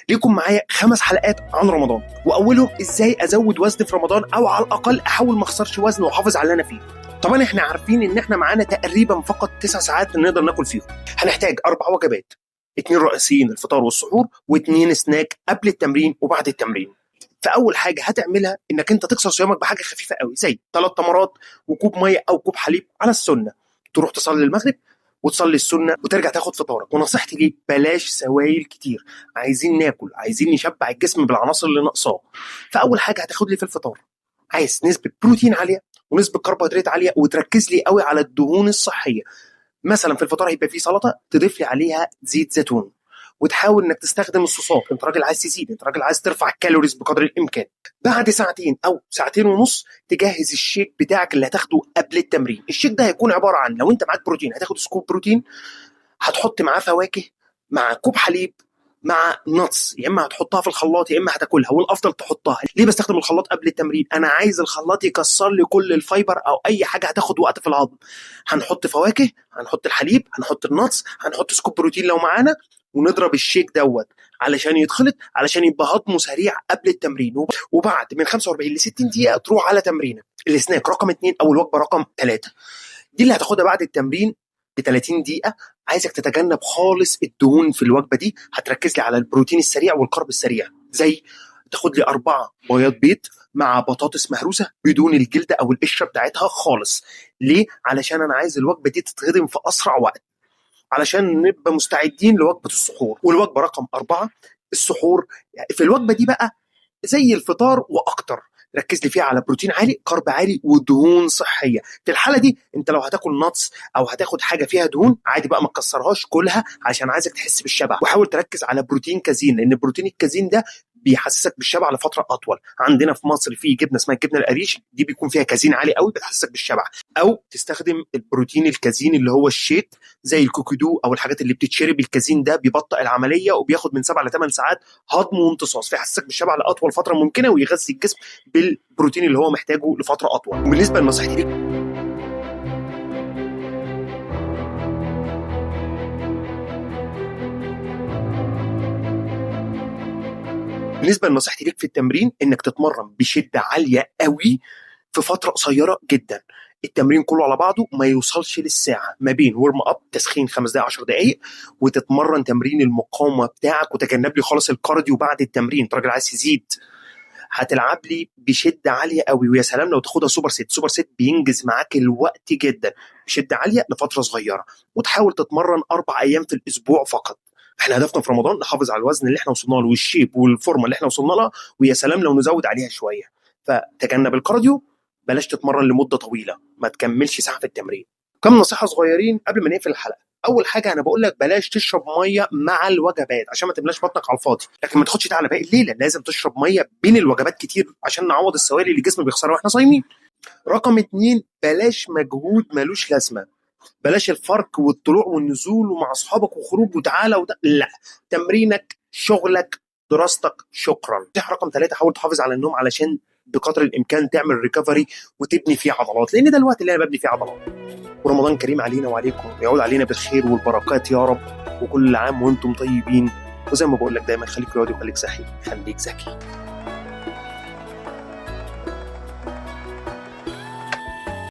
ليكم معايا 5 حلقات عن رمضان، واولهم ازاي ازود وزن في رمضان او على الاقل احاول ما اخسرش وزن واحافظ على اللي انا فيه. طبعا احنا عارفين ان احنا معانا تقريبا فقط 9 ساعات نقدر ناكل فيهم. هنحتاج 4 وجبات، 2 رئيسيين الفطار والسحور و2 سناك قبل التمرين وبعد التمرين. فاول حاجه هتعملها انك انت تكسر صيامك بحاجه خفيفه قوي زي 3 تمرات وكوب ميه او كوب حليب على السنه. تروح تصلي المغرب وتصلي السنه وترجع تاخد فطارك. ونصيحتي ليك بلاش سوائل كتير، عايزين ناكل، عايزين نشبع الجسم بالعناصر اللي ناقصاه. فاول حاجه هتاخد لي في الفطار عايز نسبه بروتين عاليه ونسبه كربوهيدرات عاليه، وتركز لي قوي على الدهون الصحيه. مثلا في الفطار هيبقى فيه سلطه تضيف لي عليها زيت زيتون، وتحاول انك تستخدم الصوصات. انت راجل عايز تزيد، انت راجل عايز ترفع الكالوريز بقدر الامكان. بعد ساعتين او ساعتين ونص تجهز الشيك بتاعك اللي هتاخده قبل التمرين. الشيك ده هيكون عباره عن، لو انت معاك بروتين هتاخد سكوب بروتين، هتحط معاه فواكه مع كوب حليب مع نتس، يا اما هتحطها في الخلاط يا اما هتاكلها، والافضل تحطها. ليه بستخدم الخلاط قبل التمرين؟ انا عايز الخلاط يكسر لي كل الفايبر او اي حاجه هتاخد وقت في الهضم. هنحط فواكه، هنحط الحليب، هنحط النتس، هنحط سكوب بروتين لو معانا، ونضرب الشيك دوت علشان يتخلط، علشان يبقى هضمه سريع قبل التمرين. وبعد من 45 ل 60 دقيقه تروح على تمرينك. السناك رقم 2 او الوجبه رقم 3 دي اللي هتاخدها بعد التمرين ب 30 دقيقه. عايزك تتجنب خالص الدهون في الوجبه دي، هتركز لي على البروتين السريع والكرب السريع، زي تاخد لي 4 بياض بيض مع بطاطس مهروسه بدون الجلده او القشره بتاعتها خالص. ليه؟ علشان انا عايز الوجبه دي تتهضم في اسرع وقت، علشان نبقى مستعدين لوجبه السحور. والوجبه رقم 4 السحور. في الوجبه دي بقى زي الفطار واكتر، ركز لي فيها على بروتين عالي، كارب عالي، ودهون صحيه. في الحاله دي انت لو هتاكل نتس او هتاخد حاجه فيها دهون عادي بقى ما تكسرهاش، كلها عشان عايزك تحس بالشبع. وحاول تركز على بروتين كازين، لان بروتين الكازين ده بيحسسك بالشبع لفتره اطول. عندنا في مصر في جبنه اسمها الجبنه القريش، دي بيكون فيها كازين عالي قوي بتحسسك بالشبع. او تستخدم البروتين الكازين اللي هو الشيت زي الكوكودو او الحاجات اللي بتتشرب. الكازين ده بيبطئ العمليه وبياخد من 7 ل 8 ساعات هضم وامتصاص، فيحسسك بالشبع لاطول فتره ممكنه ويغذي الجسم بالبروتين اللي هو محتاجه لفتره اطول. وبالنسبه لنصيحتي ليك في التمرين انك تتمرن بشده عاليه قوي في فتره قصيره جدا. التمرين كله على بعضه ما يوصلش للساعه، ما بين ورم اب تسخين 5 دقائق 10 دقائق، وتتمرن تمرين المقاومه بتاعك، وتجنب لي خالص الكارديو بعد التمرين. انت راجل عايز تزيد، هتلعب لي بشده عاليه قوي. ويا سلام لو تاخدها سوبر سيت. سوبر سيت بينجز معاك الوقت جدا بشده عاليه لفتره صغيره. وتحاول تتمرن 4 ايام في الاسبوع فقط. احنا هدفنا في رمضان نحافظ على الوزن اللي احنا وصلنا له والشيب والفورمه اللي احنا وصلنا لها، ويا سلام لو نزود عليها شويه. فتجنب الكارديو، بلاش تتمرن لمده طويله، ما تكملش ساعه في التمرين. كم نصيحه صغيرين قبل ما نقفل الحلقه. اول حاجه انا بقول لك بلاش تشرب ميه مع الوجبات عشان ما تملاش بطنك على الفاضي، لكن ما تاخدش ده على باقي الليله. لازم تشرب ميه بين الوجبات كتير عشان نعوض السوائل اللي الجسم بيخسرها واحنا صايمين. رقم 2 بلاش مجهود ملوش لازمه. بلاش الفرق والطلوع والنزول ومع اصحابك وخروج وتعالى لا، تمرينك، شغلك، دراستك، شكرا. رقم 3 حاول تحافظ على النوم علشان بقدر الامكان تعمل ريكفري وتبني فيه عضلات، لان ده الوقت اللي انا ببني فيه عضلات. ورمضان كريم علينا وعليكم، يعود علينا بالخير والبركات يا رب، وكل عام وانتم طيبين. وزي ما بقول لك دايما خليك رياضي وخليك صحي، خليك ذكي.